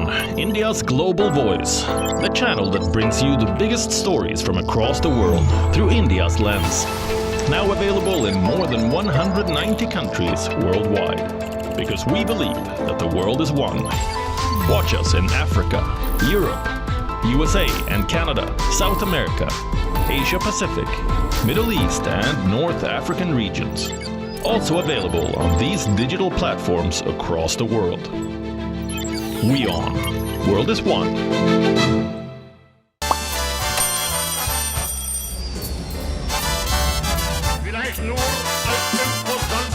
WION, India's global voice, the channel that brings you the biggest stories from across the world through India's lens. Now available in more than 190 countries worldwide. Because we believe that the world is one. Watch us in Africa, Europe, USA and Canada, South America, Asia Pacific, Middle East and North African regions. Also available on these digital platforms across the world. WION. World is one. Vielleicht nur als Imposant.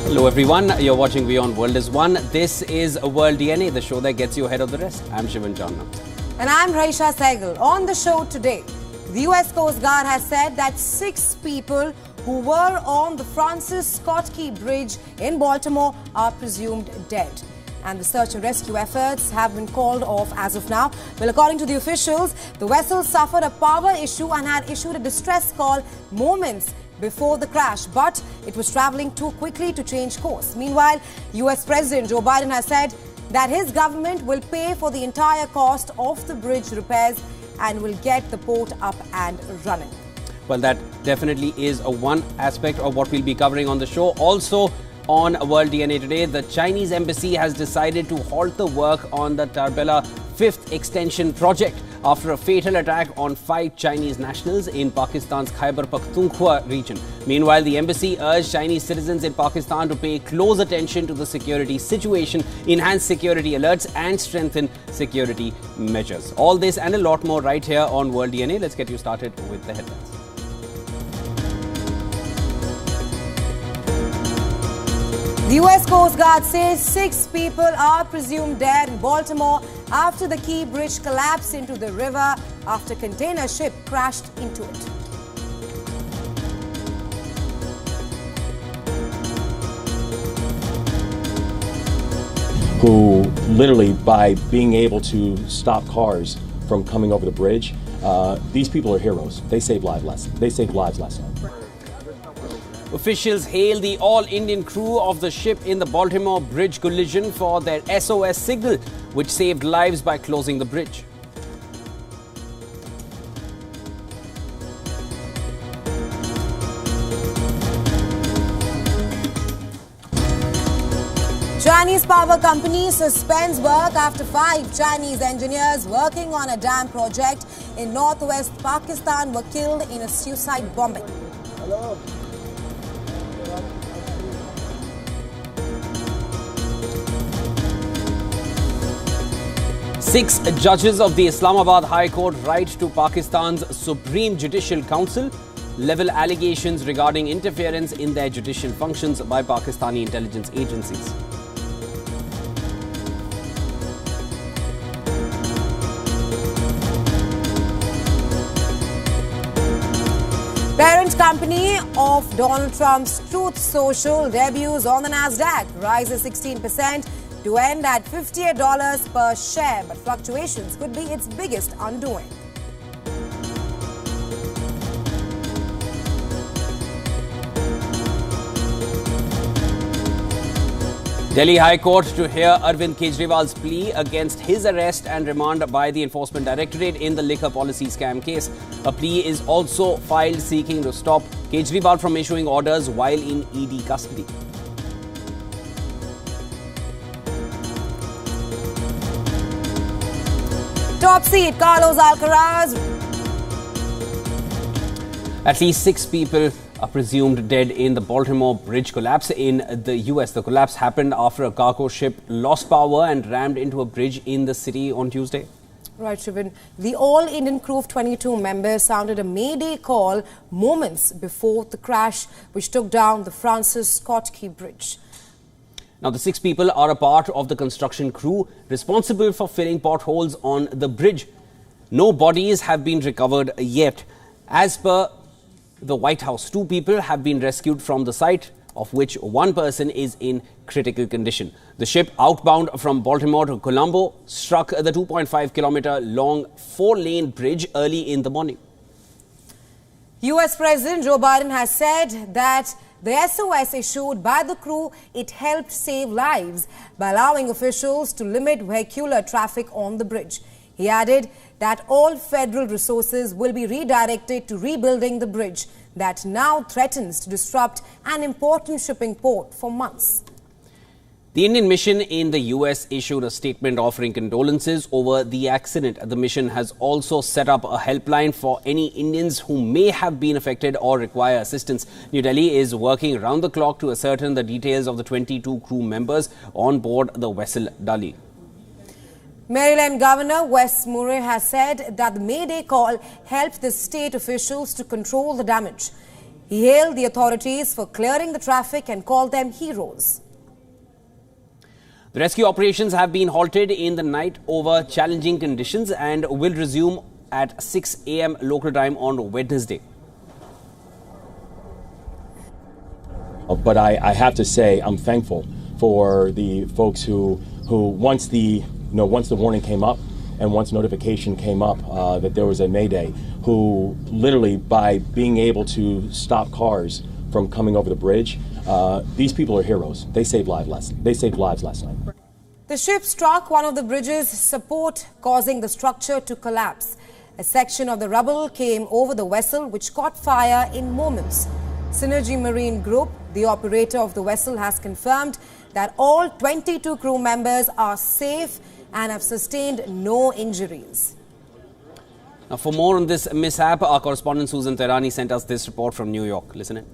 Hello everyone, you're watching WION World is One. This is World DNA, the show that gets you ahead of the rest. I'm Shivan Channa. And I'm Raisha Sehgal. On the show today, the US Coast Guard has said that 6 people who were on the Francis Scott Key Bridge in Baltimore are presumed dead. And the search and rescue efforts have been called off as of now. Well, according to the officials, the vessel suffered a power issue and had issued a distress call moments before the crash, but it was traveling too quickly to change course. Meanwhile, US President Joe Biden has said that his government will pay for the entire cost of the bridge repairs and will get the port up and running. Well, that definitely is one aspect of what we'll be covering on the show. Also on World DNA today, the Chinese embassy has decided to halt the work on the Tarbela 5th extension project after a fatal attack on 5 Chinese nationals in Pakistan's Khyber Pakhtunkhwa region. Meanwhile, the embassy urged Chinese citizens in Pakistan to pay close attention to the security situation, enhance security alerts and strengthen security measures. All this and a lot more right here on World DNA. Let's get you started with the headlines. The US Coast Guard says 6 people are presumed dead in Baltimore after the Key Bridge collapsed into the river after container ship crashed into it. Who literally, by being able to stop cars from coming over the bridge, these people are heroes. They save lives last night. Officials hail the all-Indian crew of the ship in the Baltimore Bridge collision for their SOS signal, which saved lives by closing the bridge. Chinese power company suspends work after 5 Chinese engineers working on a dam project in northwest Pakistan were killed in a suicide bombing. Hello. 6 judges of the Islamabad High Court write to Pakistan's Supreme Judicial Council, level allegations regarding interference in their judicial functions by Pakistani intelligence agencies. Parent company of Donald Trump's Truth Social debuts on the Nasdaq, rises 16% to end at $58 per share, but fluctuations could be its biggest undoing. Delhi High Court to hear Arvind Kejriwal's plea against his arrest and remand by the Enforcement Directorate in the liquor policy scam case. A plea is also filed seeking to stop Kejriwal from issuing orders while in ED custody. Top seed Carlos Alcaraz. At least 6 people are presumed dead in the Baltimore Bridge collapse in the US. The collapse happened after a cargo ship lost power and rammed into a bridge in the city on Tuesday. Right, Shrivan. The all-Indian crew of 22 members sounded a mayday call moments before the crash, which took down the Francis Scott Key Bridge. Now, the 6 people are a part of the construction crew responsible for filling potholes on the bridge. No bodies have been recovered yet. As per the White House, 2 people have been rescued from the site, of which 1 person is in critical condition. The ship, outbound from Baltimore to Colombo, struck the 2.5-kilometer long 4-lane bridge early in the morning. US President Joe Biden has said that the SOS issued by the crew, it helped save lives by allowing officials to limit vehicular traffic on the bridge. He added that all federal resources will be redirected to rebuilding the bridge that now threatens to disrupt an important shipping port for months. The Indian mission in the US issued a statement offering condolences over the accident. The mission has also set up a helpline for any Indians who may have been affected or require assistance. New Delhi is working around the clock to ascertain the details of the 22 crew members on board the vessel Dali. Maryland Governor Wes Murray has said that the Mayday call helped the state officials to control the damage. He hailed the authorities for clearing the traffic and called them heroes. The rescue operations have been halted in the night over challenging conditions and will resume at 6 a.m. local time on Wednesday. But I have to say I'm thankful for the folks who once the warning came up and once notification came up that there was a mayday, who literally by being able to stop cars from coming over the bridge, these people are heroes. They saved lives last night. The ship struck one of the bridge's support, causing the structure to collapse. A section of the rubble came over the vessel, which caught fire in moments. Synergy Marine Group, the operator of the vessel, has confirmed that all 22 crew members are safe and have sustained no injuries. Now, for more on this mishap, our correspondent Susan Tehrani sent us this report from New York. Listen in.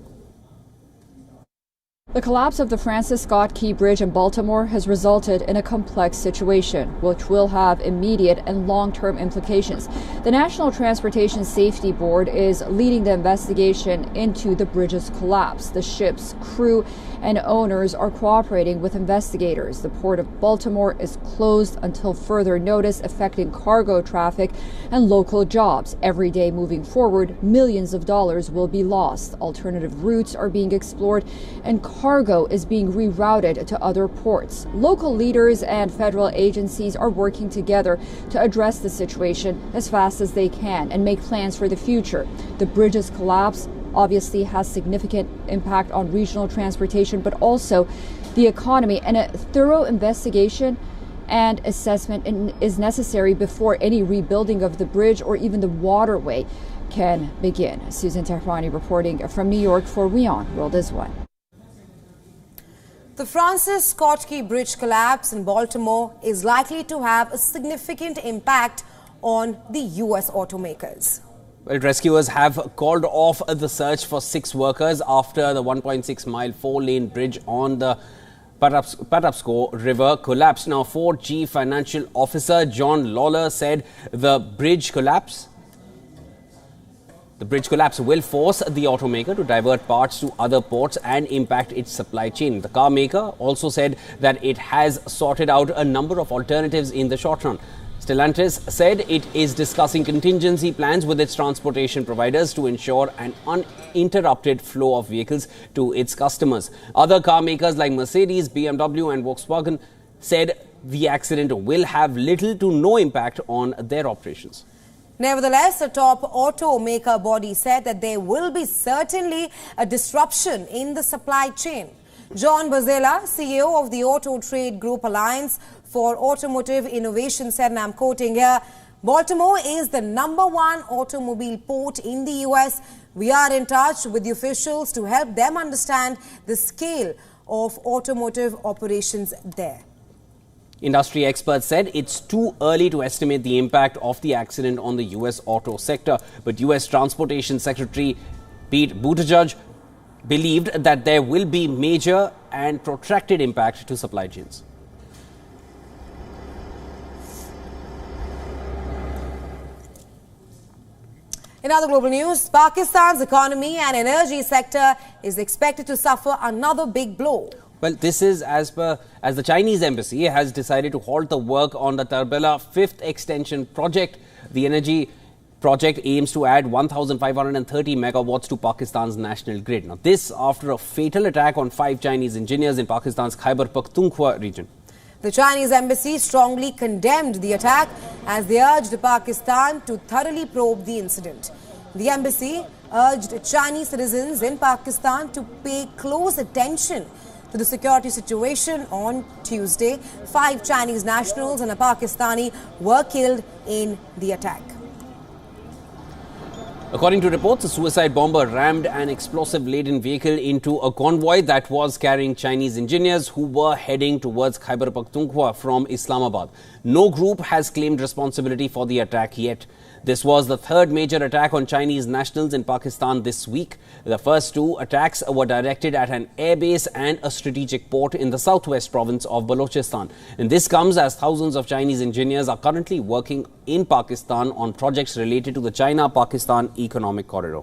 The collapse of the Francis Scott Key Bridge in Baltimore has resulted in a complex situation, which will have immediate and long-term implications. The National Transportation Safety Board is leading the investigation into the bridge's collapse. The ship's crew and owners are cooperating with investigators. The Port of Baltimore is closed until further notice, affecting cargo traffic and local jobs. Every day moving forward, millions of dollars will be lost. Alternative routes are being explored and cargo is being rerouted to other ports. Local leaders and federal agencies are working together to address the situation as fast as they can and make plans for the future. The bridge's collapse obviously has significant impact on regional transportation, but also the economy, and a thorough investigation and assessment is necessary before any rebuilding of the bridge or even the waterway can begin. Susan Tehrani reporting from New York for WION World is One. The Francis Scott Key Bridge collapse in Baltimore is likely to have a significant impact on the U.S. automakers. Well, rescuers have called off the search for 6 workers after the 1.6-mile 4-lane bridge on the Patapsco River collapsed. Now, Ford Chief Financial Officer John Lawler said the bridge collapse will force the automaker to divert parts to other ports and impact its supply chain. The car maker also said that it has sorted out a number of alternatives in the short run. Stellantis said it is discussing contingency plans with its transportation providers to ensure an uninterrupted flow of vehicles to its customers. Other car makers like Mercedes, BMW and Volkswagen said the accident will have little to no impact on their operations. Nevertheless, a top automaker body said that there will be certainly a disruption in the supply chain. John Bozzella, CEO of the Auto Trade Group Alliance for Automotive Innovation, said, and I'm quoting here, Baltimore is the #1 automobile port in the US. We are in touch with the officials to help them understand the scale of automotive operations there. Industry experts said it's too early to estimate the impact of the accident on the US auto sector, but US Transportation Secretary Pete Buttigieg believed that there will be major and protracted impact to supply chains. In other global news, Pakistan's economy and energy sector is expected to suffer another big blow. Well, this is as the Chinese embassy has decided to halt the work on the Tarbela 5th extension project. The energy project aims to add 1,530 megawatts to Pakistan's national grid. Now, this after a fatal attack on 5 Chinese engineers in Pakistan's Khyber Pakhtunkhwa region. The Chinese embassy strongly condemned the attack as they urged Pakistan to thoroughly probe the incident. The embassy urged Chinese citizens in Pakistan to pay close attention to the security situation on Tuesday. 5 Chinese nationals and a Pakistani were killed in the attack. According to reports, a suicide bomber rammed an explosive-laden vehicle into a convoy that was carrying Chinese engineers who were heading towards Khyber Pakhtunkhwa from Islamabad. No group has claimed responsibility for the attack yet. This was the 3rd major attack on Chinese nationals in Pakistan this week. The first 2 attacks were directed at an airbase and a strategic port in the southwest province of Balochistan. And this comes as thousands of Chinese engineers are currently working in Pakistan on projects related to the China-Pakistan economic corridor.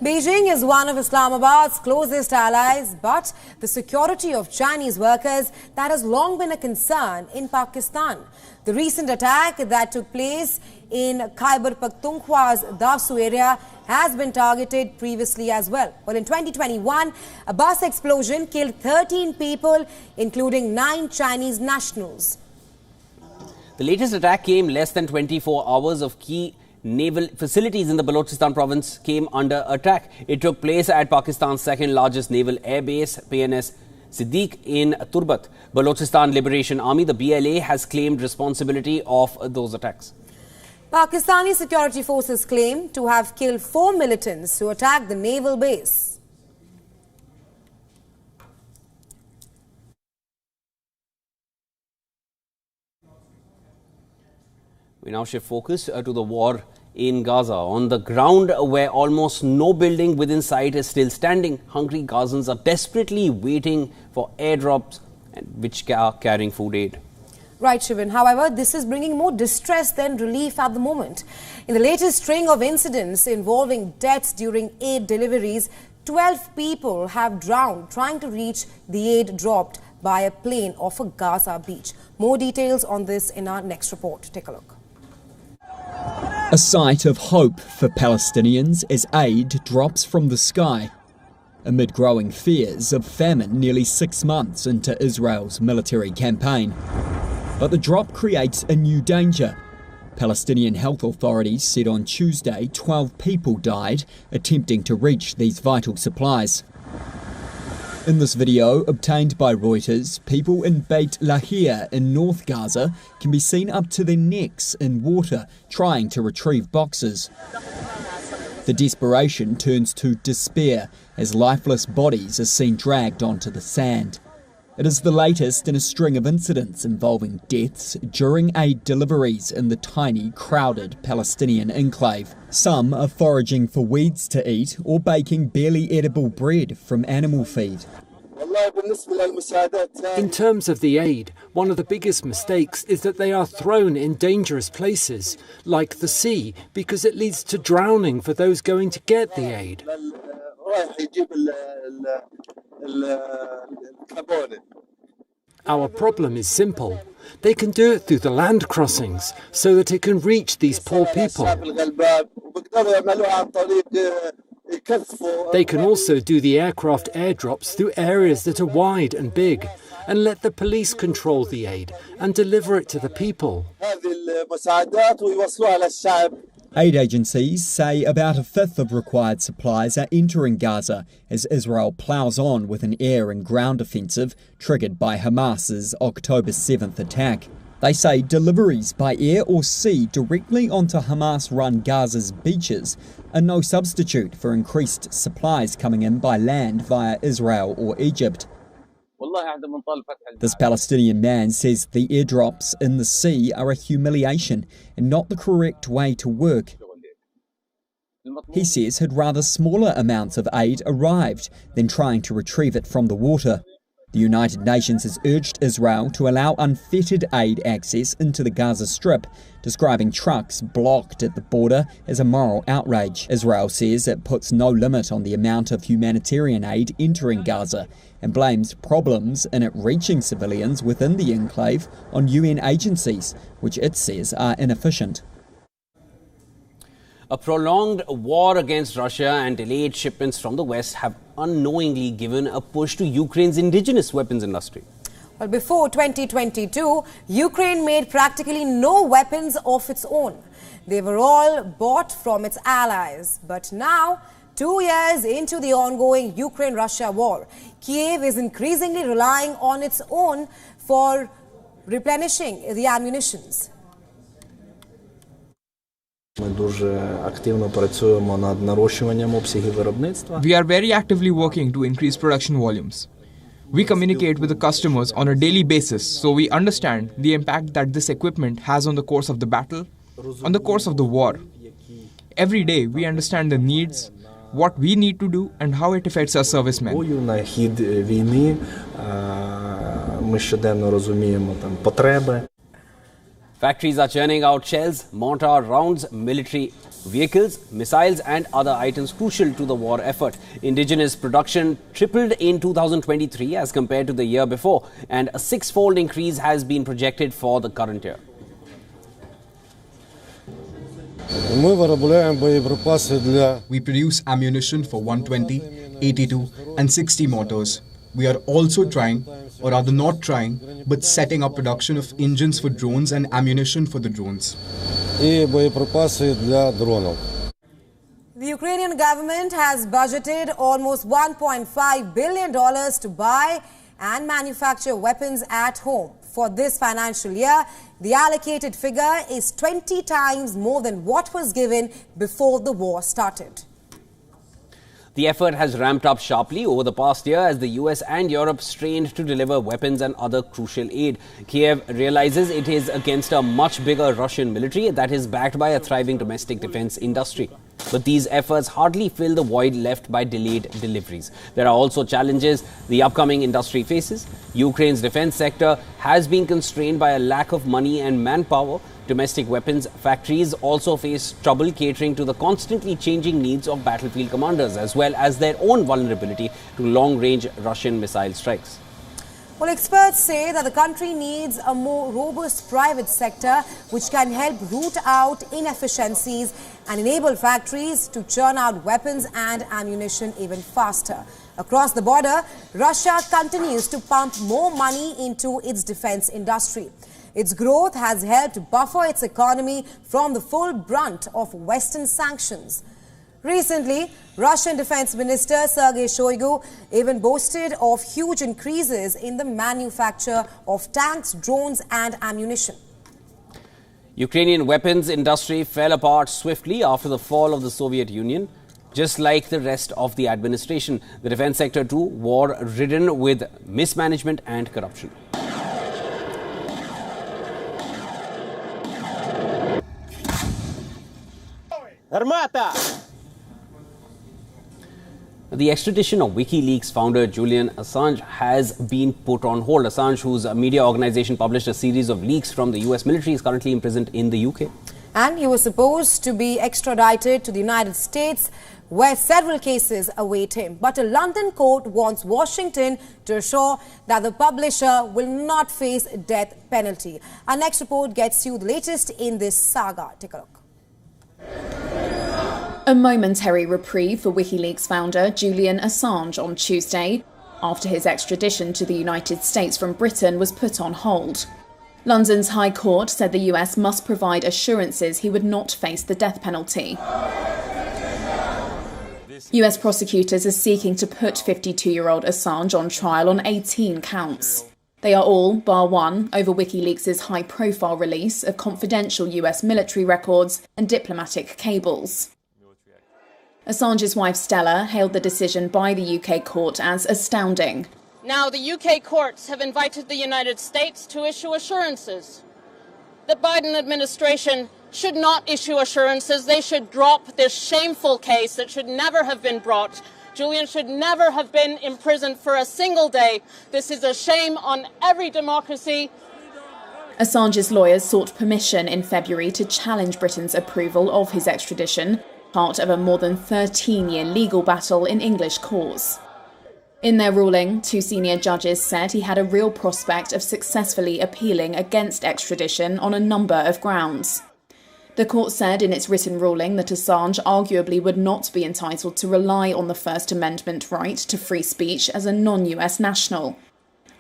Beijing is one of Islamabad's closest allies, but the security of Chinese workers, that has long been a concern in Pakistan. The recent attack that took place in Khyber Pakhtunkhwa's Dasu area has been targeted previously as well. Well, in 2021, a bus explosion killed 13 people, including 9 Chinese nationals. The latest attack came less than 24 hours of key naval facilities in the Balochistan province came under attack. It took place at Pakistan's 2nd largest naval air base, PNS Siddiq in Turbat. Balochistan Liberation Army, the BLA, has claimed responsibility of those attacks. Pakistani security forces claim to have killed 4 militants who attacked the naval base. We now shift focus to the war in Gaza. On the ground where almost no building within sight is still standing, hungry Gazans are desperately waiting for airdrops which are carrying food aid. Right, Shivan. However, this is bringing more distress than relief at the moment. In the latest string of incidents involving deaths during aid deliveries, 12 people have drowned trying to reach the aid dropped by a plane off a Gaza beach. More details on this in our next report. Take a look. A sight of hope for Palestinians as aid drops from the sky. Amid growing fears of famine nearly 6 months into Israel's military campaign. But the drop creates a new danger. Palestinian health authorities said on Tuesday 12 people died attempting to reach these vital supplies. In this video, obtained by Reuters, people in Beit Lahia in North Gaza can be seen up to their necks in water trying to retrieve boxes. The desperation turns to despair as lifeless bodies are seen dragged onto the sand. It is the latest in a string of incidents involving deaths during aid deliveries in the tiny, crowded Palestinian enclave. Some are foraging for weeds to eat or baking barely edible bread from animal feed. In terms of the aid, one of the biggest mistakes is that they are thrown in dangerous places, like the sea, because it leads to drowning for those going to get the aid. Our problem is simple. They can do it through the land crossings so that it can reach these poor people. They can also do the aircraft airdrops through areas that are wide and big and let the police control the aid and deliver it to the people. Aid agencies say about 1/5 of required supplies are entering Gaza as Israel ploughs on with an air and ground offensive triggered by Hamas's October 7th attack. They say deliveries by air or sea directly onto Hamas-run Gaza's beaches are no substitute for increased supplies coming in by land via Israel or Egypt. This Palestinian man says the airdrops in the sea are a humiliation and not the correct way to work. he says had rather smaller amounts of aid arrived than trying to retrieve it from the water. The United Nations has urged Israel to allow unfettered aid access into the Gaza Strip, describing trucks blocked at the border as a moral outrage. Israel says it puts no limit on the amount of humanitarian aid entering Gaza and blames problems in it reaching civilians within the enclave on UN agencies, which it says are inefficient. A prolonged war against Russia and delayed shipments from the West have unknowingly given a push to Ukraine's indigenous weapons industry. Well, before 2022, Ukraine made practically no weapons of its own. They were all bought from its allies. But now, 2 years into the ongoing Ukraine-Russia war, Kiev is increasingly relying on its own for replenishing the ammunitions. Ми дуже активно працюємо над нарощуванням обсягів виробництва. We are very actively working to increase production volumes. We communicate with the customers on a daily basis, so we understand the impact that this equipment has on the course of the battle, on the course of the war. Every day we understand the needs, what we need to do and how it affects our servicemen. На хід війни ми щоденно розуміємо там потреби. Factories are churning out shells, mortar rounds, military vehicles, missiles and other items crucial to the war effort. Indigenous production tripled in 2023 as compared to the year before, and a six-fold increase has been projected for the current year. We produce ammunition for 120, 82 and 60 mortars. We are also trying, or rather not trying, but setting up production of engines for drones and ammunition for the drones. The Ukrainian government has budgeted almost $1.5 billion to buy and manufacture weapons at home. For this financial year, the allocated figure is 20 times more than what was given before the war started. The effort has ramped up sharply over the past year as the US and Europe strained to deliver weapons and other crucial aid. Kiev realizes it is against a much bigger Russian military that is backed by a thriving domestic defense industry. But these efforts hardly fill the void left by delayed deliveries. There are also challenges the upcoming industry faces. Ukraine's defense sector has been constrained by a lack of money and manpower. Domestic weapons factories also face trouble catering to the constantly changing needs of battlefield commanders, as well as their own vulnerability to long-range Russian missile strikes. Well, experts say that the country needs a more robust private sector which can help root out inefficiencies and enable factories to churn out weapons and ammunition even faster. Across the border, Russia continues to pump more money into its defense industry. Its growth has helped buffer its economy from the full brunt of Western sanctions. Recently, Russian Defense Minister Sergei Shoigu even boasted of huge increases in the manufacture of tanks, drones and ammunition. Ukrainian weapons industry fell apart swiftly after the fall of the Soviet Union. Just like the rest of the administration, the defense sector too war-ridden with mismanagement and corruption. Armata! The extradition of WikiLeaks founder Julian Assange has been put on hold. Assange, whose media organization published a series of leaks from the US military, is currently imprisoned in the UK. And he was supposed to be extradited to the United States, where several cases await him. But a London court wants Washington to assure that the publisher will not face a death penalty. Our next report gets you the latest in this saga. Take a look. A momentary reprieve for WikiLeaks founder Julian Assange on Tuesday, after his extradition to the United States from Britain was put on hold. London's High Court said the US must provide assurances he would not face the death penalty. US prosecutors are seeking to put 52-year-old Assange on trial on 18 counts. They are all, bar one, over WikiLeaks' high-profile release of confidential US military records and diplomatic cables. Assange's wife Stella hailed the decision by the UK court as astounding. Now the UK courts have invited the United States to issue assurances. The Biden administration should not issue assurances. They should drop this shameful case that should never have been brought. Julian should never have been imprisoned for a single day. This is a shame on every democracy. Assange's lawyers sought permission in February to challenge Britain's approval of his extradition, part of a more than 13-year legal battle in English courts. In their ruling, two senior judges said he had a real prospect of successfully appealing against extradition on a number of grounds. The court said in its written ruling that Assange arguably would not be entitled to rely on the First Amendment right to free speech as a non-US national,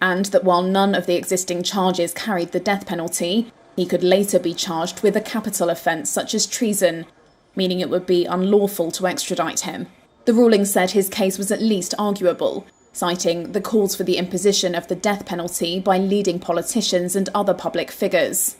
and that while none of the existing charges carried the death penalty, he could later be charged with a capital offence such as treason, meaning it would be unlawful to extradite him. The ruling said his case was at least arguable, citing the calls for the imposition of the death penalty by leading politicians and other public figures.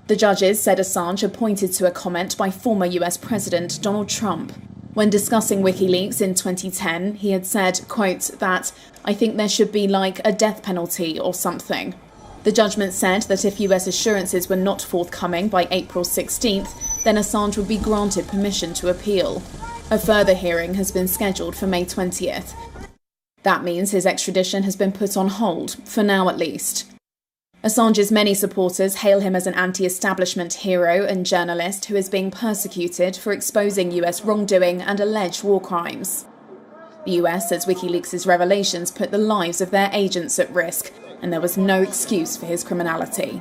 The judges said Assange had pointed to a comment by former US President Donald Trump. When discussing WikiLeaks in 2010, he had said, quote, that "I think there should be like a death penalty or something." The judgment said that if US assurances were not forthcoming by April 16th, then Assange would be granted permission to appeal. A further hearing has been scheduled for May 20th. That means his extradition has been put on hold, for now at least. Assange's many supporters hail him as an anti-establishment hero and journalist who is being persecuted for exposing US wrongdoing and alleged war crimes. The US says WikiLeaks' revelations put the lives of their agents at risk, and there was no excuse for his criminality.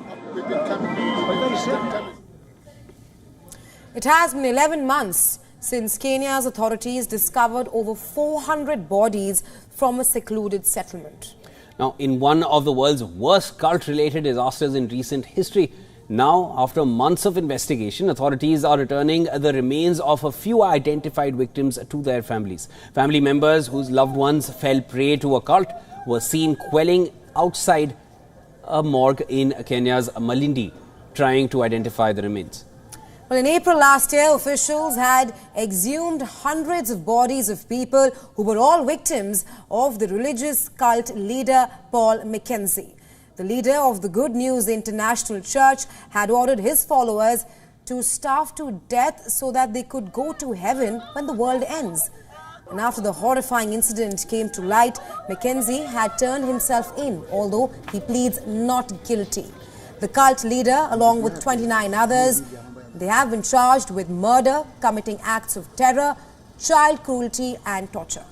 It has been 11 months since Kenya's authorities discovered over 400 bodies from a secluded settlement. Now, in one of the world's worst cult-related disasters in recent history, now, after months of investigation, authorities are returning the remains of a few identified victims to their families. Family members whose loved ones fell prey to a cult were seen quelling outside a morgue in Kenya's Malindi, trying to identify the remains. Well, in April last year, officials had exhumed hundreds of bodies of people who were all victims of the religious cult leader Paul Mackenzie. The leader of the Good News International Church had ordered his followers to starve to death so that they could go to heaven when the world ends. And after the horrifying incident came to light, Mackenzie had turned himself in, although he pleads not guilty. The cult leader, along with 29 others, they have been charged with murder, committing acts of terror, child cruelty and torture.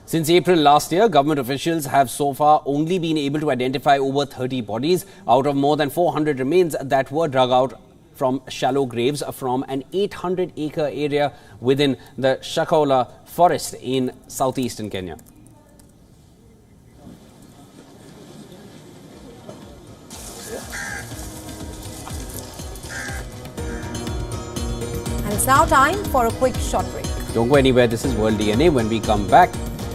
Since April last year, government officials have so far only been able to identify over 30 bodies out of more than 400 remains that were dug out from shallow graves from an 800-acre area within the Shakahola forest in southeastern Kenya. And it's now time for a quick short break. Don't go anywhere. This is World DNA. When we come back,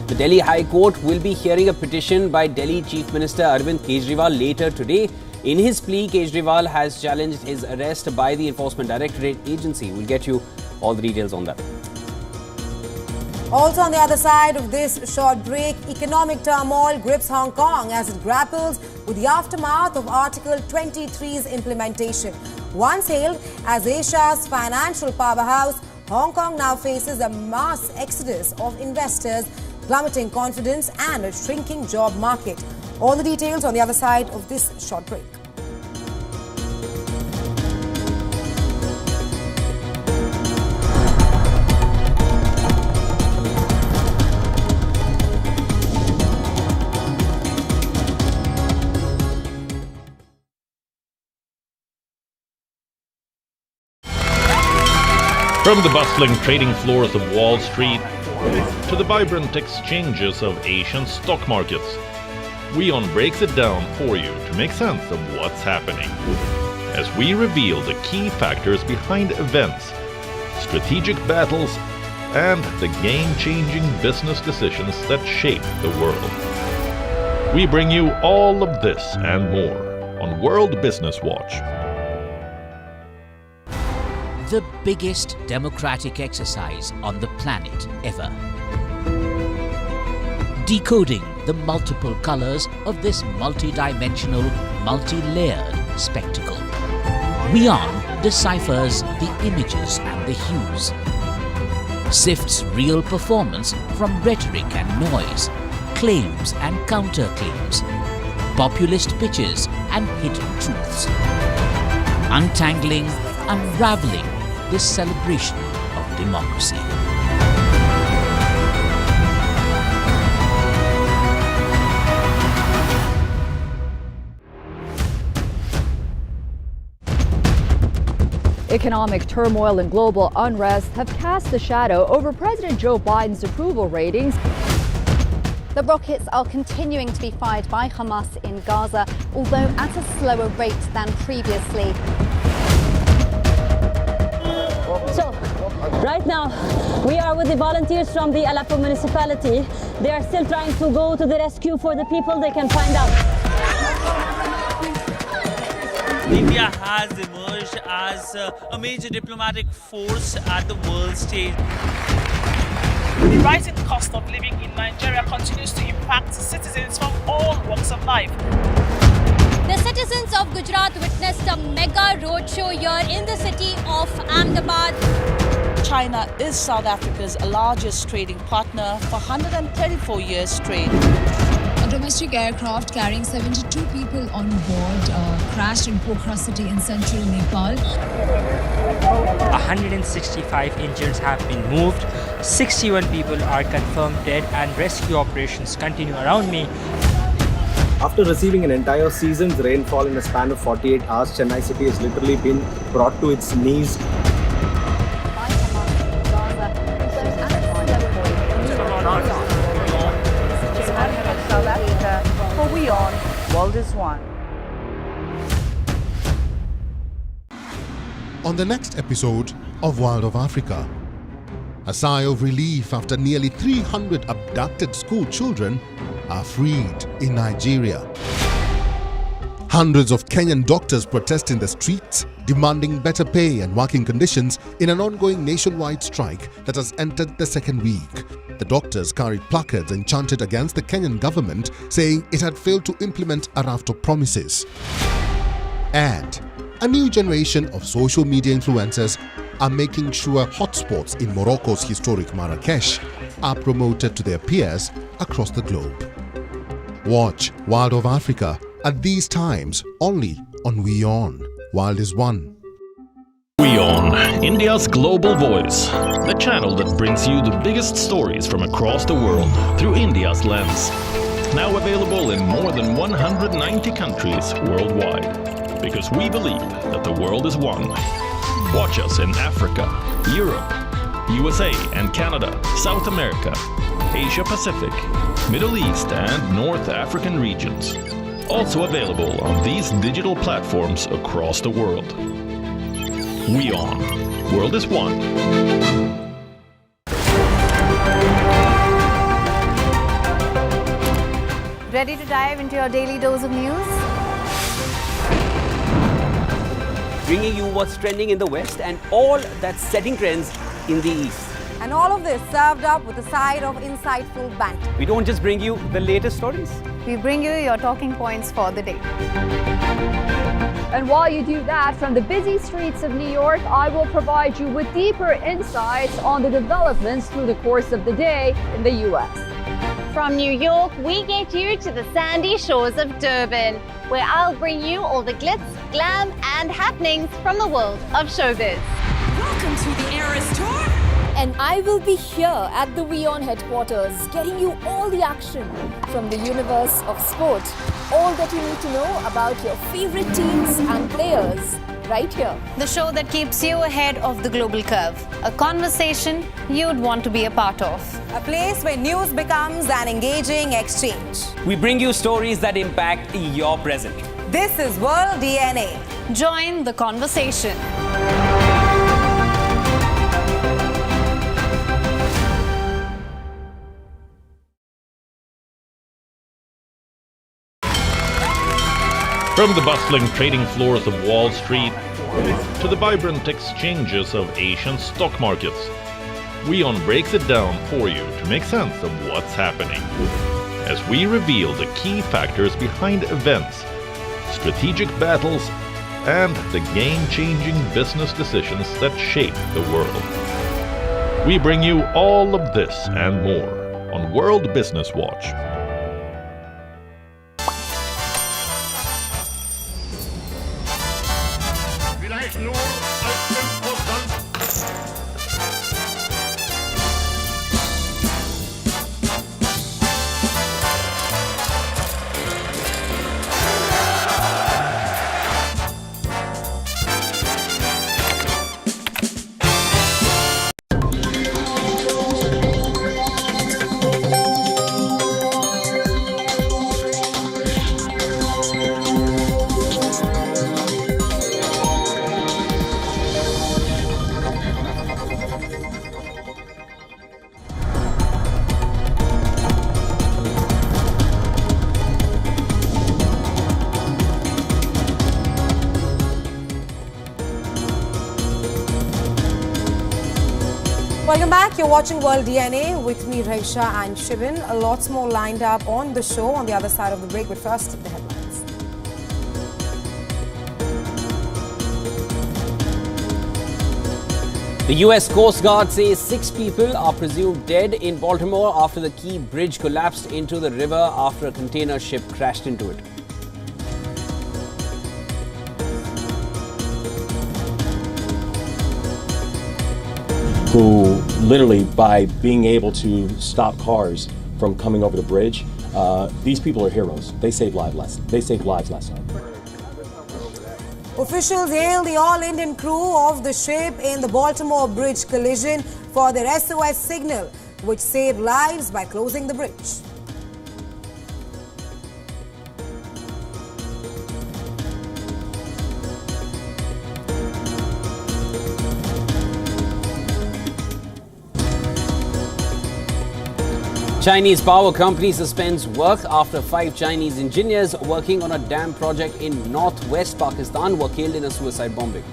the Delhi High Court will be hearing a petition by Delhi Chief Minister Arvind Kejriwal later today. In his plea, Kejriwal has challenged his arrest by the Enforcement Directorate agency. We'll get you all the details on that. Also on the other side of this short break, economic turmoil grips Hong Kong as it grapples with the aftermath of Article 23's implementation. Once hailed as Asia's financial powerhouse, Hong Kong now faces a mass exodus of investors, plummeting confidence and a shrinking job market. All the details on the other side of this short break. From the bustling trading floors of Wall Street to the vibrant exchanges of Asian stock markets, WION breaks it down for you to make sense of what's happening. As we reveal the key factors behind events, strategic battles, and the game-changing business decisions that shape the world. We bring you all of this and more on World Business Watch. The biggest democratic exercise on the planet ever. Decoding the multiple colors of this multi-dimensional, multi-layered spectacle. WION deciphers the images and the hues, sifts real performance from rhetoric and noise, claims and counterclaims, populist pitches and hidden truths, untangling, unraveling this celebration of democracy. Economic turmoil and global unrest have cast a shadow over President Joe Biden's approval ratings. The rockets are continuing to be fired by Hamas in Gaza, although at a slower rate than previously. So, right now, we are with the volunteers from the Aleppo municipality. They are still trying to go to the rescue for the people they can find out. India has emerged as a major diplomatic force at the world stage. The rising cost of living in Nigeria continues to impact citizens from all walks of life. The citizens of Gujarat witnessed a mega roadshow here in the city of Ahmedabad. China is South Africa's largest trading partner for 134 years straight. A domestic aircraft carrying 72 people on board crashed in Pokhara city in central Nepal. 165 injured have been moved, 61 people are confirmed dead, and rescue operations continue around me. After receiving an entire season's rainfall in a span of 48 hours, Chennai city has literally been brought to its knees. For WION, World is One. On the next episode of World of Africa, a sigh of relief after nearly 300 abducted school children are freed in Nigeria. Hundreds of Kenyan doctors protest in the streets, demanding better pay and working conditions in an ongoing nationwide strike that has entered the second week. The doctors carried placards and chanted against the Kenyan government, saying it had failed to implement a raft of promises. And a new generation of social media influencers are making sure hotspots in Morocco's historic Marrakesh are promoted to their peers across the globe. Watch World of Africa at these times only on WION. World is One. WION, India's global voice, the channel that brings you the biggest stories from across the world through India's lens. Now available in more than 190 countries worldwide. Because we believe that the world is one. Watch us in Africa, Europe, USA and Canada, South America, Asia Pacific, Middle East and North African regions. Also available on these digital platforms across the world. WION, World is One. Ready to dive into your daily dose of news? Bringing you what's trending in the West and all that's setting trends in the East. And all of this served up with a side of insightful banter. We don't just bring you the latest stories. We bring you your talking points for the day. And while you do that, from the busy streets of New York, I will provide you with deeper insights on the developments through the course of the day in the U.S. From New York, we get you to the sandy shores of Durban, where I'll bring you all the glitz, glam, and happenings from the world of showbiz. Welcome to the Eras Tour. And I will be here at the WION headquarters, getting you all the action from the universe of sport. All that you need to know about your favorite teams and players, right here. The show that keeps you ahead of the global curve. A conversation you'd want to be a part of. A place where news becomes an engaging exchange. We bring you stories that impact your present. This is World DNA. Join the conversation. From the bustling trading floors of Wall Street to the vibrant exchanges of Asian stock markets, WION breaks it down for you to make sense of what's happening. As we reveal the key factors behind events, strategic battles, and the game-changing business decisions that shape the world. We bring you all of this and more on World Business Watch. Welcome back. You're watching World DNA with me, Raisha and Shibin. Lots more lined up on the show on the other side of the break. But first, the headlines. The US Coast Guard says 6 people are presumed dead in Baltimore after the Key Bridge collapsed into the river after a container ship crashed into it. Who literally, by being able to stop cars from coming over the bridge, these people are heroes. They saved lives last night. Officials hail the all-Indian crew of the ship in the Baltimore Bridge collision for their SOS signal, which saved lives by closing the bridge. Chinese power company suspends work after 5 Chinese engineers working on a dam project in northwest Pakistan were killed in a suicide bombing.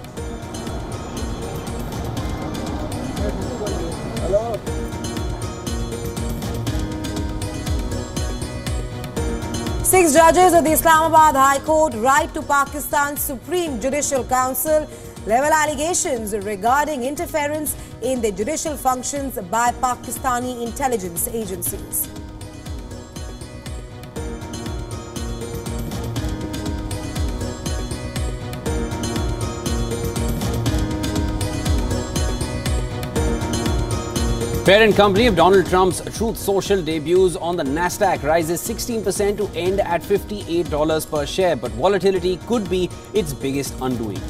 Six judges of the Islamabad High Court write to Pakistan's Supreme Judicial Council level allegations regarding interference in the judicial functions by Pakistani intelligence agencies. Parent company of Donald Trump's Truth Social debuts on the Nasdaq rises 16% to end at $58 per share, but volatility could be its biggest undoing.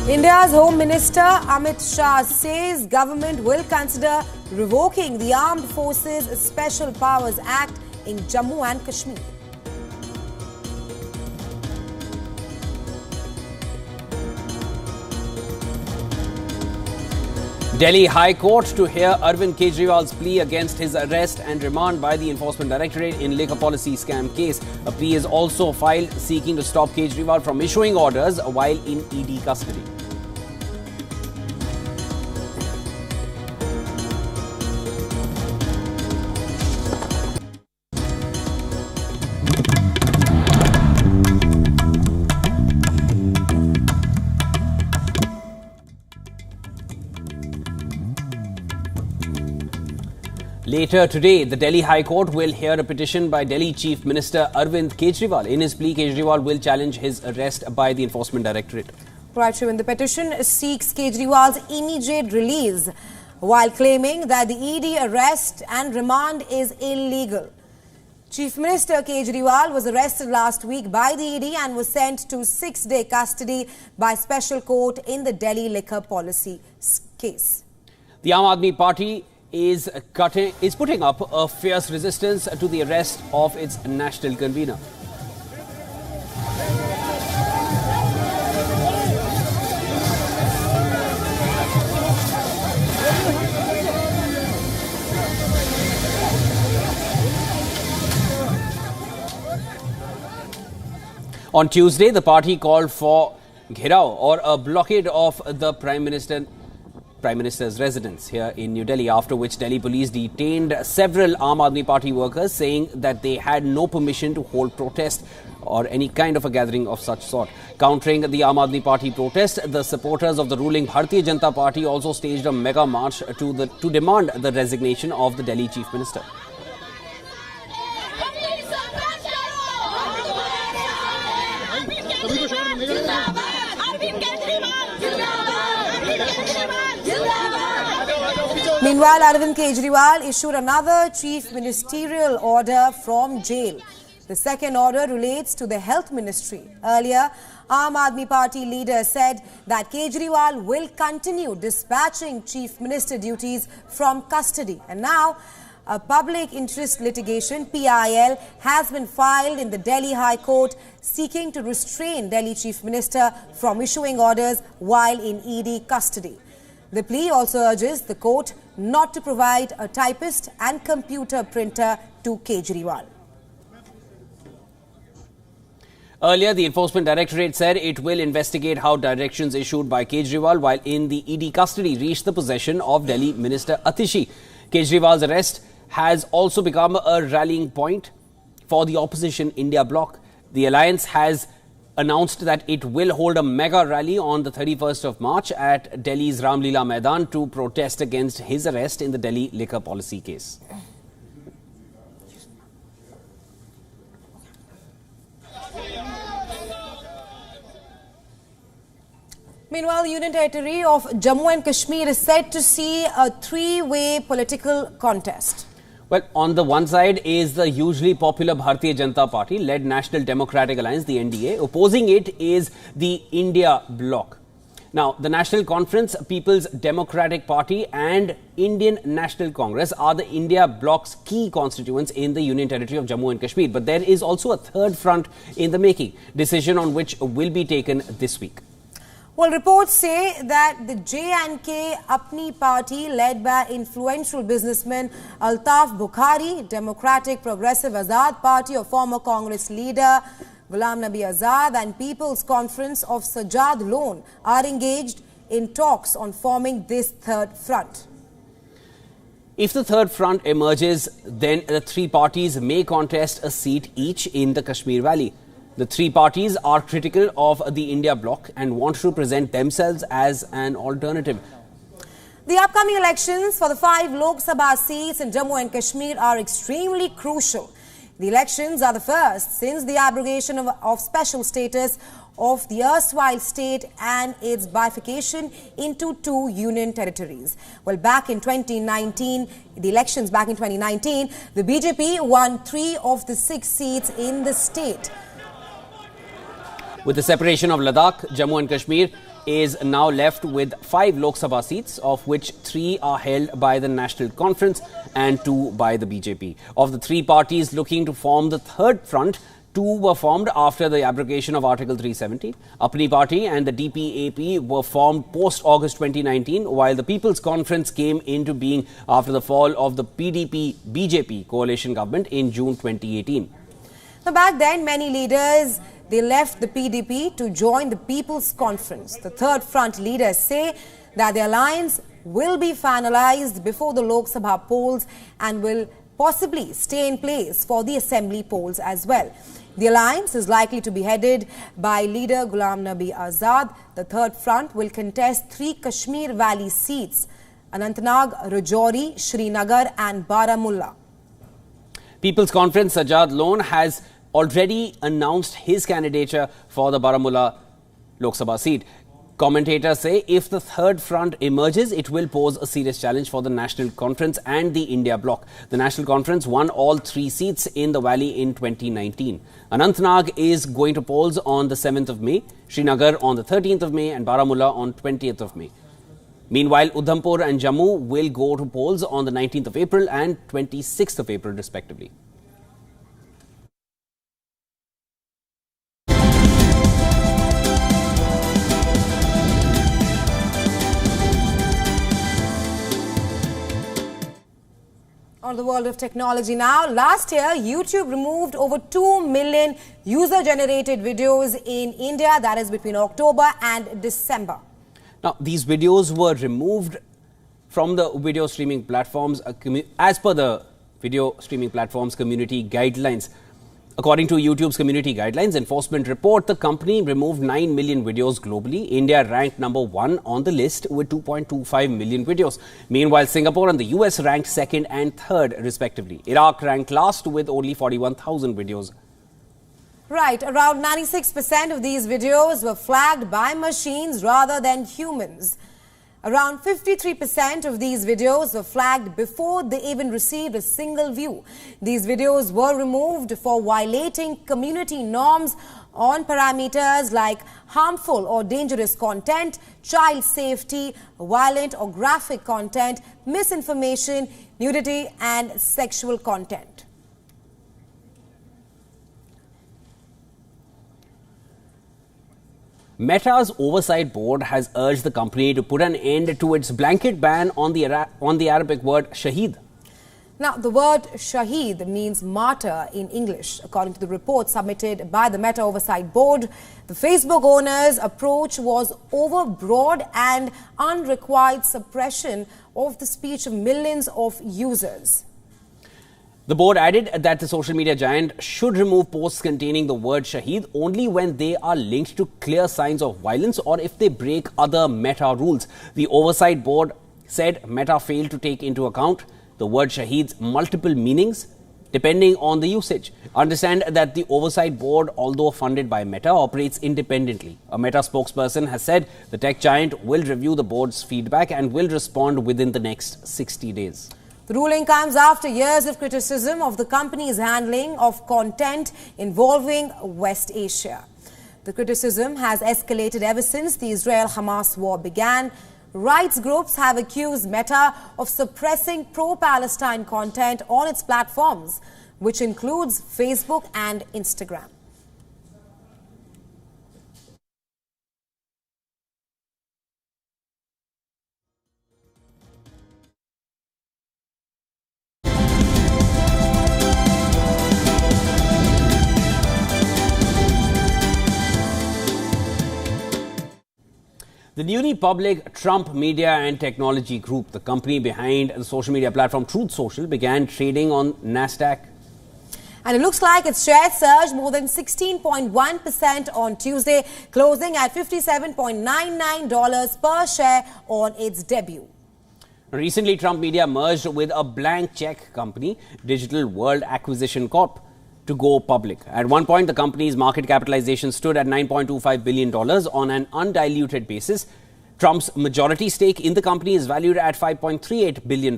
India's Home Minister Amit Shah says government will consider revoking the Armed Forces Special Powers Act in Jammu and Kashmir. Delhi High Court to hear Arvind Kejriwal's plea against his arrest and remand by the Enforcement Directorate in liquor policy scam case. A plea is also filed seeking to stop Kejriwal from issuing orders while in ED custody. Later today, the Delhi High Court will hear a petition by Delhi Chief Minister Arvind Kejriwal. In his plea, Kejriwal will challenge his arrest by the Enforcement Directorate. Right, Shivin, the petition seeks Kejriwal's immediate release while claiming that the ED arrest and remand is illegal. Chief Minister Kejriwal was arrested last week by the ED and was sent to 6-day custody by special court in the Delhi liquor policy case. The Aam Aadmi Party is putting up a fierce resistance to the arrest of its national convener. On Tuesday, the party called for Ghirao or a blockade of the Prime Minister Prime Minister's residence here in New Delhi, after which Delhi police detained several Aam Aadmi Party workers, saying that they had no permission to hold protest or any kind of a gathering of such sort. Countering the Aam Aadmi Party protest, the supporters of the ruling Bharatiya Janata Party also staged a mega march to demand the resignation of the Delhi Chief Minister. Meanwhile, Arvind Kejriwal issued another chief ministerial order from jail. The second order relates to the health ministry. Earlier, Aam Aadmi Party leader said that Kejriwal will continue dispatching chief minister duties from custody. And now, a public interest litigation, PIL, has been filed in the Delhi High Court seeking to restrain Delhi Chief Minister from issuing orders while in ED custody. The plea also urges the court not to provide a typist and computer printer to Kejriwal. Earlier, the Enforcement Directorate said it will investigate how directions issued by Kejriwal while in the ED custody reached the possession of Delhi Minister Atishi. Kejriwal's arrest has also become a rallying point for the opposition India bloc. The alliance has announced that it will hold a mega rally on the 31st of March at Delhi's Ramlila Maidan to protest against his arrest in the Delhi liquor policy case. Meanwhile, the Union Territory of Jammu and Kashmir is said to see a three-way political contest. Well, on the one side is the hugely popular Bharatiya Janata Party led National Democratic Alliance, the NDA. Opposing it is the India bloc. Now, the National Conference, People's Democratic Party and Indian National Congress are the India bloc's key constituents in the Union Territory of Jammu and Kashmir. But there is also a third front in the making, decision on which will be taken this week. Well, reports say that the J&K Apni Party, led by influential businessman Altaf Bukhari, Democratic Progressive Azad Party of former Congress leader Ghulam Nabi Azad and People's Conference of Sajjad Lone are engaged in talks on forming this third front. If the third front emerges, then the three parties may contest a seat each in the Kashmir Valley. The three parties are critical of the India bloc and want to present themselves as an alternative. The upcoming elections for the 5 Lok Sabha seats in Jammu and Kashmir are extremely crucial. The elections are the first since the abrogation of special status of the erstwhile state and its bifurcation into 2 union territories. Well, back in 2019, the BJP won 3 of the 6 seats in the state. With the separation of Ladakh, Jammu and Kashmir is now left with 5 Lok Sabha seats, of which 3 are held by the National Conference and 2 by the BJP. Of the 3 parties looking to form the third front, 2 were formed after the abrogation of Article 370. Apni Party and the DPAP were formed post-August 2019, while the People's Conference came into being after the fall of the PDP-BJP coalition government in June 2018. Now, back then, many leaders they left the PDP to join the People's Conference. The third front leaders say that the alliance will be finalized before the Lok Sabha polls and will possibly stay in place for the assembly polls as well. The alliance is likely to be headed by leader Ghulam Nabi Azad. The third front will contest 3 Kashmir Valley seats: Anantnag, Rajouri, Srinagar and Baramulla. People's Conference Sajjad Lone has already announced his candidature for the Baramulla Lok Sabha seat. Commentators say if the third front emerges, it will pose a serious challenge for the National Conference and the India bloc. The National Conference won all 3 seats in the valley in 2019. Anantnag is going to polls on the 7th of May, Srinagar on the 13th of May and Baramulla on 20th of May. Meanwhile, Udhampur and Jammu will go to polls on the 19th of April and 26th of April respectively. On the world of technology now, last year YouTube removed over 2 million user-generated videos in India, that is between October and December. Now, these videos were removed from the video streaming platforms as per the video streaming platforms community guidelines. According to YouTube's community guidelines enforcement report, the company removed 9 million videos globally. India ranked number 1 on the list with 2.25 million videos. Meanwhile, Singapore and the US ranked 2nd and 3rd respectively. Iraq ranked last with only 41,000 videos. Right, around 96% of these videos were flagged by machines rather than humans. Around 53% of these videos were flagged before they even received a single view. These videos were removed for violating community norms on parameters like harmful or dangerous content, child safety, violent or graphic content, misinformation, nudity and sexual content. Meta's oversight board has urged the company to put an end to its blanket ban on the Arabic word shaheed. Now, the word shaheed means martyr in English. According to the report submitted by the Meta Oversight Board, the Facebook owner's approach was overbroad and unrequired suppression of the speech of millions of users. The board added that the social media giant should remove posts containing the word shaheed only when they are linked to clear signs of violence or if they break other Meta rules. The oversight board said Meta failed to take into account the word shaheed's multiple meanings depending on the usage. Understand that the oversight board, although funded by Meta, operates independently. A Meta spokesperson has said the tech giant will review the board's feedback and will respond within the next 60 days. The ruling comes after years of criticism of the company's handling of content involving West Asia. The criticism has escalated ever since the Israel-Hamas war began. Rights groups have accused Meta of suppressing pro-Palestine content on its platforms, which includes Facebook and Instagram. The newly public Trump Media and Technology Group, the company behind the social media platform Truth Social, began trading on NASDAQ. And it looks like its shares surged more than 16.1% on Tuesday, closing at $57.99 per share on its debut. Recently, Trump Media merged with a blank check company, Digital World Acquisition Corp., to go public. At one point, the company's market capitalization stood at $9.25 billion on an undiluted basis. Trump's majority stake in the company is valued at $5.38 billion,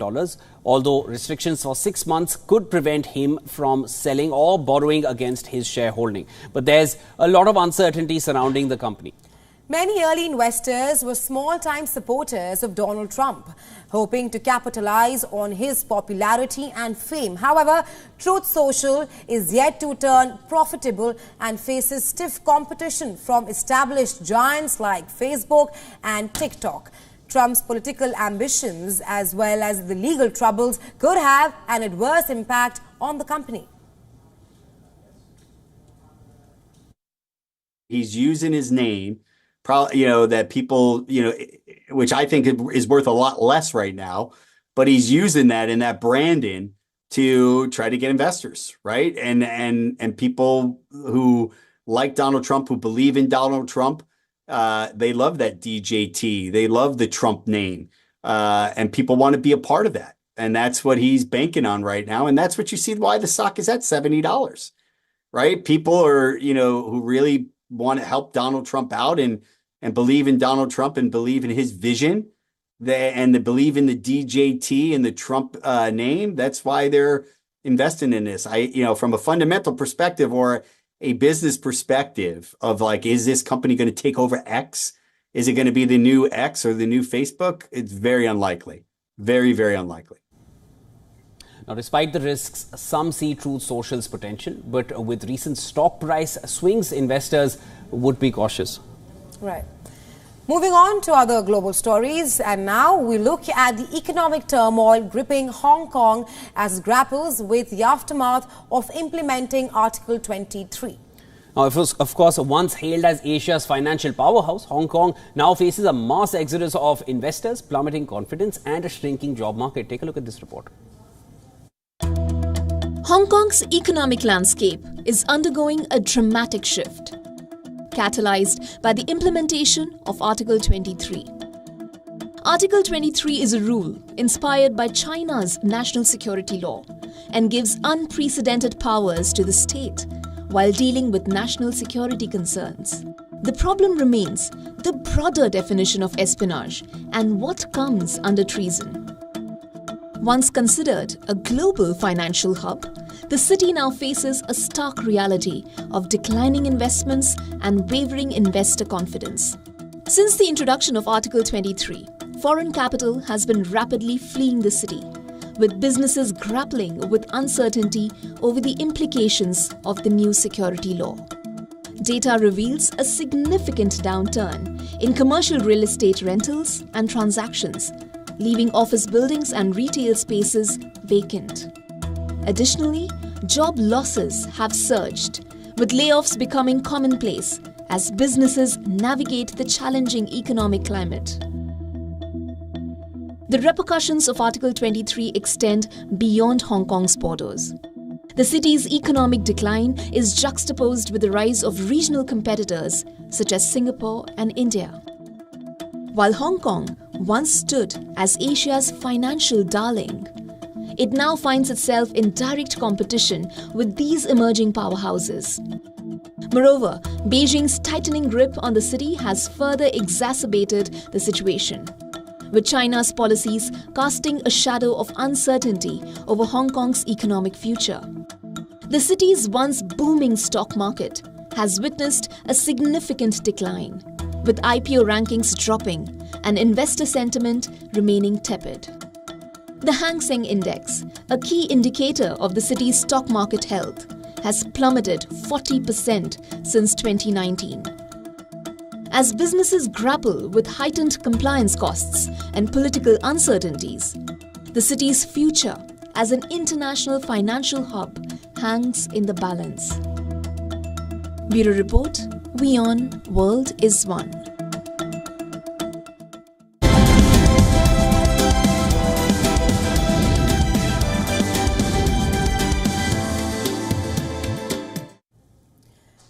although restrictions for 6 months could prevent him from selling or borrowing against his shareholding. But there's a lot of uncertainty surrounding the company. Many early investors were small-time supporters of Donald Trump, hoping to capitalize on his popularity and fame. However, Truth Social is yet to turn profitable and faces stiff competition from established giants like Facebook and TikTok. Trump's political ambitions, as well as the legal troubles, could have an adverse impact on the company. He's using his name, that people, which I think is worth a lot less right now, but he's using that and that branding to try to get investors, right? And people who like Donald Trump, who believe in Donald Trump, they love that DJT. They love the Trump name, and people want to be a part of that. And that's what he's banking on right now. And that's what you see why the stock is at $70, right? People are, who really want to help Donald Trump out and believe in Donald Trump and believe in his vision, and they believe in the DJT and the Trump name. That's why they're investing in this. From a fundamental perspective or a business perspective of is this company going to take over X? Is it going to be the new X or the new Facebook? It's very unlikely. Very, very unlikely. Now, despite the risks, some see Truth Social's potential, but with recent stock price swings, investors would be cautious. Right. Moving on to other global stories, and now we look at the economic turmoil gripping Hong Kong as it grapples with the aftermath of implementing Article 23. Now, it was, of course, once hailed as Asia's financial powerhouse, Hong Kong now faces a mass exodus of investors, plummeting confidence and a shrinking job market. Take a look at this report. Hong Kong's economic landscape is undergoing a dramatic shift, catalyzed by the implementation of Article 23. Article 23 is a rule inspired by China's national security law and gives unprecedented powers to the state while dealing with national security concerns. The problem remains the broader definition of espionage and what comes under treason. Once considered a global financial hub, the city now faces a stark reality of declining investments and wavering investor confidence. Since the introduction of Article 23, foreign capital has been rapidly fleeing the city, with businesses grappling with uncertainty over the implications of the new security law. Data reveals a significant downturn in commercial real estate rentals and transactions, leaving office buildings and retail spaces vacant. Additionally, job losses have surged, with layoffs becoming commonplace as businesses navigate the challenging economic climate. The repercussions of Article 23 extend beyond Hong Kong's borders. The city's economic decline is juxtaposed with the rise of regional competitors such as Singapore and India. While Hong Kong once stood as Asia's financial darling, it now finds itself in direct competition with these emerging powerhouses. Moreover, Beijing's tightening grip on the city has further exacerbated the situation, with China's policies casting a shadow of uncertainty over Hong Kong's economic future. The city's once booming stock market has witnessed a significant decline, with IPO rankings dropping and investor sentiment remaining tepid. The Hang Seng Index, a key indicator of the city's stock market health, has plummeted 40% since 2019. As businesses grapple with heightened compliance costs and political uncertainties, the city's future as an international financial hub hangs in the balance. Bureau Report, WION World is One.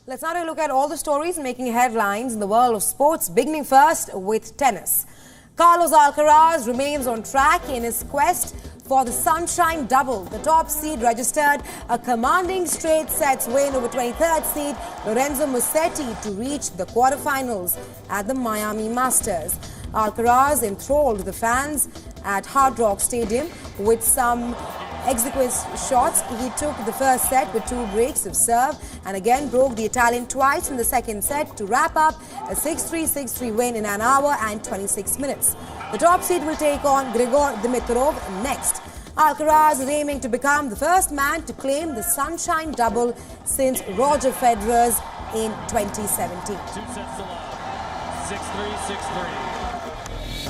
Let's now take a look at all the stories making headlines in the world of sports, beginning first with tennis. Carlos Alcaraz remains on track in his quest for the Sunshine Double. The top seed registered a commanding straight sets win over 23rd seed Lorenzo Musetti to reach the quarterfinals at the Miami Masters. Alcaraz enthralled the fans at Hard Rock Stadium with some exquisite shots. He took the first set with 2 breaks of serve and again broke the Italian twice in the second set to wrap up a 6-3, 6-3 win in an hour and 26 minutes. The top seed will take on Grigor Dimitrov next. Alcaraz is aiming to become the first man to claim the Sunshine Double since Roger Federer's in 2017. 2 sets to love. 6-3, 6-3.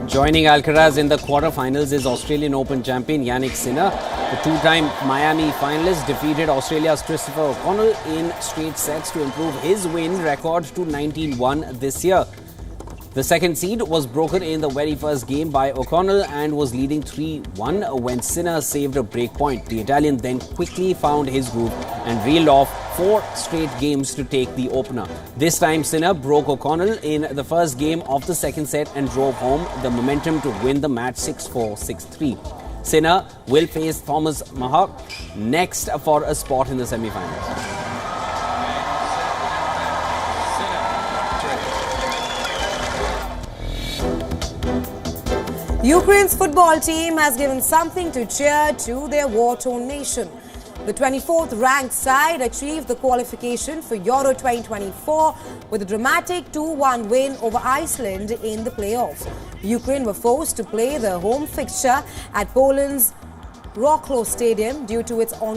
Joining Alcaraz in the quarterfinals is Australian Open champion Yannick Sinner. The two-time Miami finalist defeated Australia's Christopher O'Connell in straight sets to improve his win record to 19-1 this year. The second seed was broken in the very first game by O'Connell and was leading 3-1 when Sinner saved a break point. The Italian then quickly found his groove and reeled off 4 straight games to take the opener. This time Sinner broke O'Connell in the first game of the second set and drove home the momentum to win the match 6-4, 6-3. Sinner will face Thomas Mahak next for a spot in the semi-finals. Ukraine's football team has given something to cheer to their war-torn nation. The 24th ranked side achieved the qualification for Euro 2024 with a dramatic 2-1 win over Iceland in the playoffs. Ukraine were forced to play the home fixture at Poland's Wrocław Stadium due to its